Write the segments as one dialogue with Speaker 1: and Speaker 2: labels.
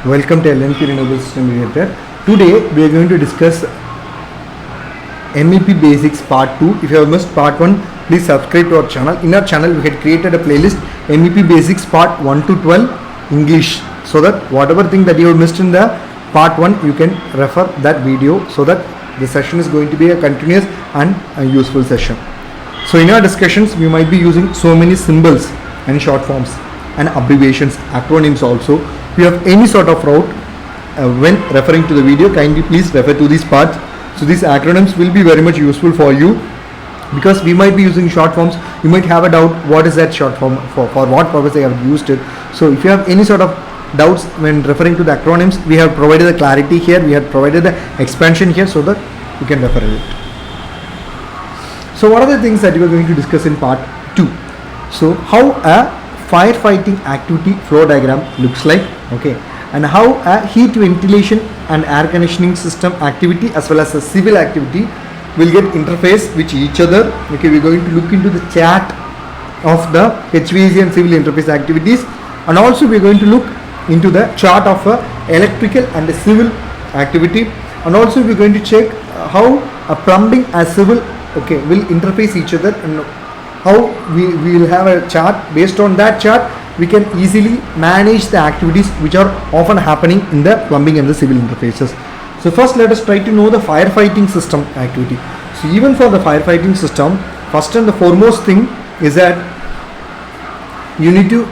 Speaker 1: Welcome to LNP Renewable System Limited. Today we are going to discuss MEP Basics Part 2. If you have missed Part 1, please subscribe to our channel. In our channel we had created a playlist MEP Basics Part 1 to 12 English, so that whatever thing that you have missed in the Part 1 you can refer that video, so that the session is going to be a continuous and a useful session. So in our discussions we might be using so many symbols and short forms and abbreviations, acronyms also. If you have any sort of route when referring to the video, kindly please refer to this part. So these acronyms will be very much useful for you, because we might be using short forms. You might have a doubt, what is that short form, for what purpose I have used it. So if you have any sort of doubts when referring to the acronyms, we have provided the clarity here, we have provided the expansion here, so that you can refer it. So what are the things that we are going to discuss in part 2? So how a firefighting activity flow diagram looks like, okay, and how a heat ventilation and air conditioning system activity as well as a civil activity will get interface with each other. Okay, we are going to look into the chart of the HVAC and civil interface activities, and also we are going to look into the chart of electrical and civil activity, and also we are going to check how a plumbing and civil, okay, will interface each other, and how we will have a chart. Based on that chart we can easily manage the activities which are often happening in the plumbing and the civil interfaces. So first let us try to know the firefighting system activity. So even for the firefighting system, first and the foremost thing is that you need to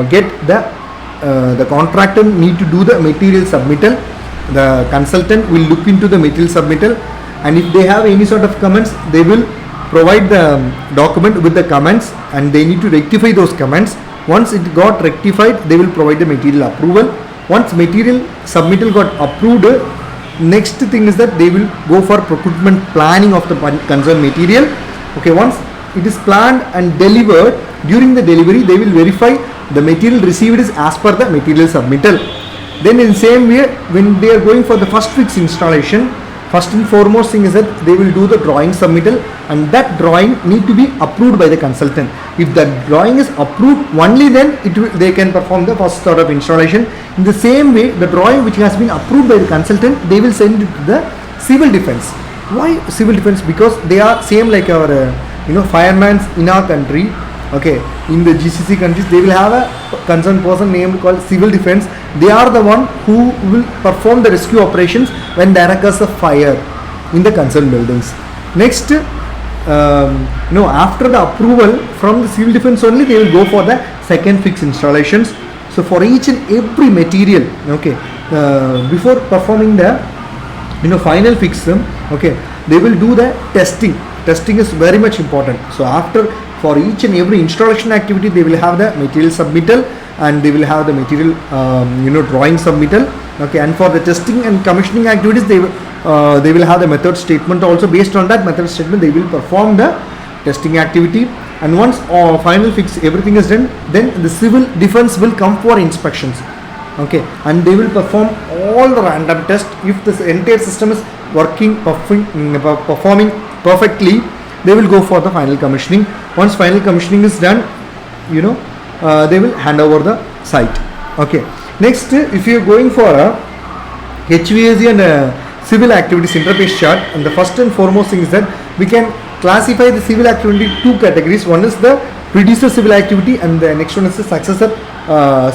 Speaker 1: get the contractor need to do the material submittal. The consultant will look into the material submittal, and if they have any sort of comments, they will provide the document with the comments, and they need to rectify those comments. Once it got rectified, they will provide the material approval. Once material submittal got approved, next thing is that they will go for procurement planning of the concerned material. Okay, once it is planned and delivered, during the delivery they will verify the material received is as per the material submittal. Then in the same way, when they are going for the first fix installation, first and foremost thing is that they will do the drawing submittal, and that drawing need to be approved by the consultant. If the drawing is approved, only then they can perform the first sort of installation. In the same way, the drawing which has been approved by the consultant, they will send it to the civil defense. Why civil defense? Because they are same like our firemen in our country. Okay, in the GCC countries they will have a concerned person named called civil defense. They are the one who will perform the rescue operations when there occurs a fire in the concerned buildings. Next, after the approval from the civil defense only, they will go for the second fix installations. So for each and every material, okay, before performing the final fix, okay, they will do the testing. Testing is very much important. So after, for each and every installation activity, they will have the material submittal, and they will have the material drawing submittal. Okay, and for the testing and commissioning activities, they will have the method statement also. Based on that method statement, they will perform the testing activity. And once final fix everything is done, then the civil defense will come for inspections. Okay, and they will perform all the random tests. If this entire system is working, performing perfectly, they will go for the final commissioning. Once final commissioning is done, they will hand over the site. Okay, next, if you are going for a HVAC and civil activities interface chart, and the first and foremost thing is that we can classify the civil activity in two categories. One is the predecessor civil activity, and the next one is the successor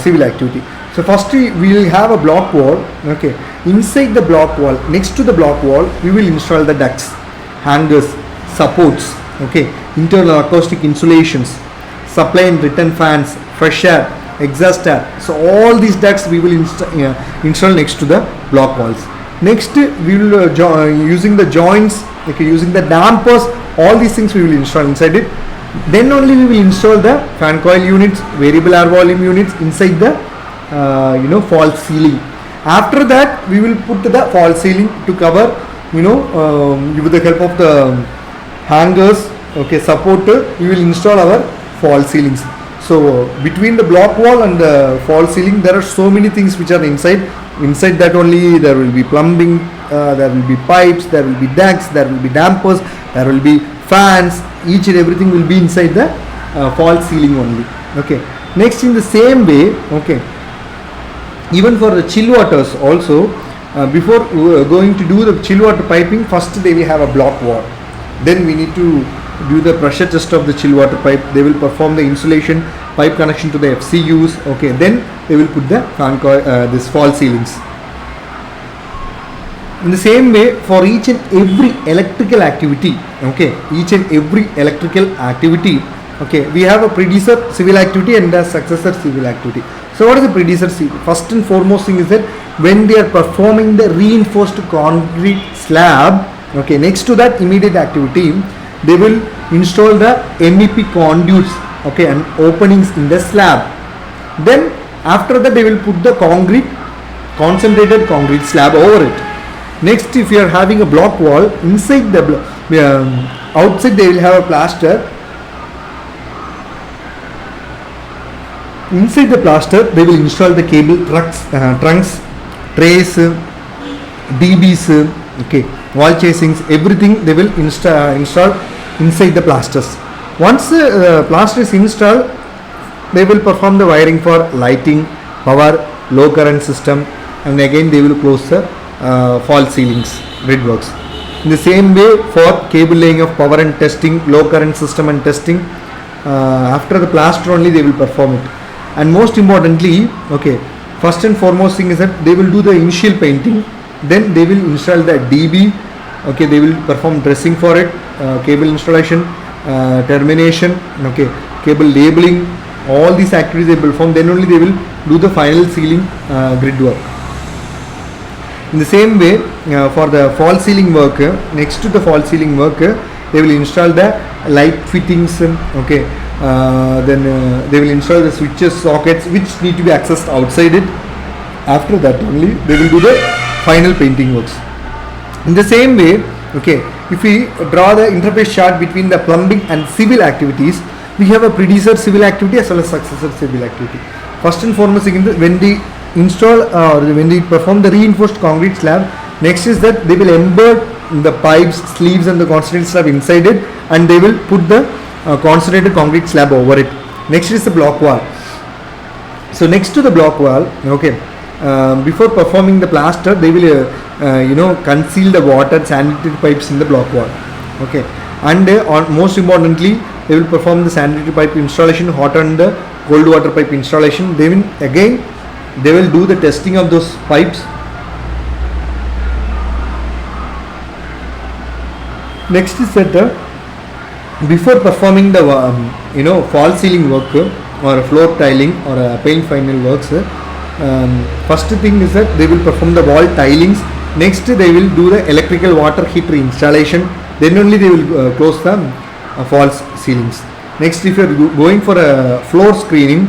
Speaker 1: civil activity. So first we will have a block wall. Okay, inside the block wall, next to the block wall, we will install the ducts, hangers, supports, okay, internal acoustic insulations, supply and return fans, fresh air, exhaust air. So all these ducts we will install next to the block walls. Next we will using the joints, okay, using the dampers, all these things we will install inside it. Then only we will install the fan coil units, variable air volume units inside the false ceiling. After that we will put the false ceiling to cover, with the help of the hangers, okay, support, we will install our false ceilings. So between the block wall and the false ceiling, there are so many things which are inside that only. There will be plumbing, there will be pipes, there will be ducts, there will be dampers, there will be fans. Each and everything will be inside the false ceiling only. Okay, next in the same way, okay, Even for the chill waters also, before going to do the chill water piping, first they will have a block wall. Then we need to do the pressure test of the chill water pipe. They will perform the insulation pipe connection to the FCUs. Okay, then they will put the fan coil, this fall ceilings. In the same way, for each and every electrical activity, okay, each and every electrical activity, okay, we have a predecessor civil activity and a successor civil activity. So what is the predecessor civil? First and foremost thing is that when they are performing the reinforced concrete slab, okay, next to that immediate activity, they will install the MEP conduits, okay, and openings in the slab. Then after that they will put the concrete, concentrated concrete slab over it. Next, if you are having a block wall, inside the outside they will have a plaster. Inside the plaster they will install the cable trunks, trays, DBs, okay, wall chasings, everything they will install inside the plasters. Once the plaster is installed, they will perform the wiring for lighting, power, low current system, and again they will close the fall ceilings, grid works. In the same way, for cable laying of power and testing, low current system and testing, after the plaster only they will perform it. And most importantly, okay, first and foremost thing is that they will do the initial painting, then they will install the DB, okay, they will perform dressing for it, cable installation, termination, okay, cable labeling, all these activities they will perform, then only they will do the final ceiling grid work. In the same way, for the fall ceiling work, next to the fall ceiling work, they will install the light fittings, okay, then they will install the switches, sockets which need to be accessed outside it. After that only they will do the final painting works. In the same way, okay, if we draw the interface chart between the plumbing and civil activities, we have a predecessor civil activity as well as successor civil activity. First and foremost, when they install or when they perform the reinforced concrete slab, next is that they will embed the pipes, sleeves and the concentrated slab inside it, and they will put the concentrated concrete slab over it. Next is the block wall. So next to the block wall, okay, before performing the plaster, they will conceal the water sanitary pipes in the block wall, okay, and most importantly they will perform the sanitary pipe installation, hot and the cold water pipe installation. They will do the testing of those pipes. Next is that before performing the fall ceiling work or a floor tiling or a paint final works, first thing is that they will perform the wall tilings. Next they will do the electrical water heater installation, then only they will close the false ceilings. Next, if you are going for a floor screening,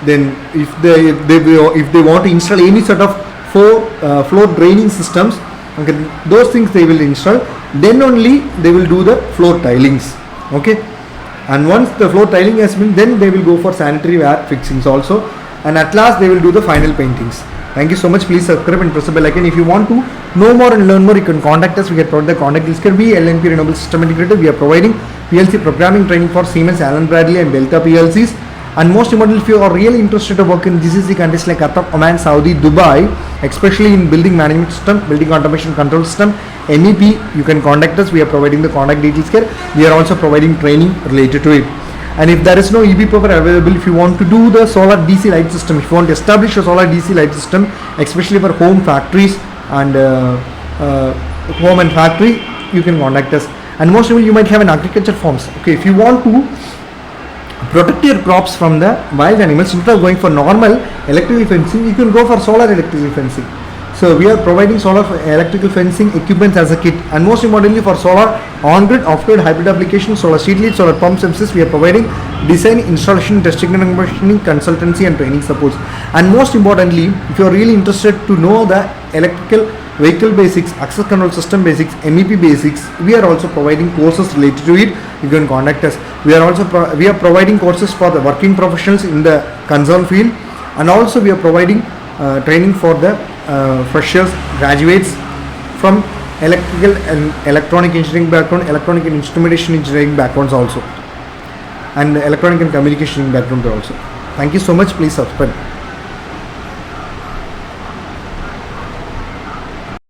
Speaker 1: then if they want to install any sort of floor draining systems, okay, those things they will install, then only they will do the floor tilings, okay. And once the floor tiling has been, then they will go for sanitary ware fixings also, and at last they will do the final paintings. Thank you so much. Please subscribe and press the bell icon. If you want to know more and learn more, you can contact us. We get provided the contact details. We LNP Renewable System Integrator. We are providing PLC programming training for Siemens, Allen Bradley and Delta PLCs. And most importantly, if you are really interested to work in GCC countries like Qatar, Oman, Saudi, Dubai, especially in building management system, building automation control system, MEP, you can contact us. We are providing the contact details here. We are also providing training related to it. And if there is no EB power available, if you want to do the solar DC light system, if you want to establish a solar DC light system, especially for home, factories and home and factory, you can contact us. And most of you might have an agriculture farms. Okay, if you want to protect your crops from the wild animals, instead of going for normal electrical fencing, you can go for solar electrical fencing. So we are providing solar electrical fencing equipment as a kit, and most importantly for solar on-grid, off-grid, hybrid applications, solar sheet lead, solar pump services, we are providing design, installation, testing and commissioning, consultancy and training supports. And most importantly, if you are really interested to know the electrical vehicle basics, access control system basics, MEP basics, we are also providing courses related to it. You can contact us. We are also providing courses for the working professionals in the concerned field, and also we are providing training for the freshers, graduates from electrical and electronic engineering background, electronic and instrumentation engineering backgrounds also, and electronic and communication background also. Thank you so much. Please subscribe.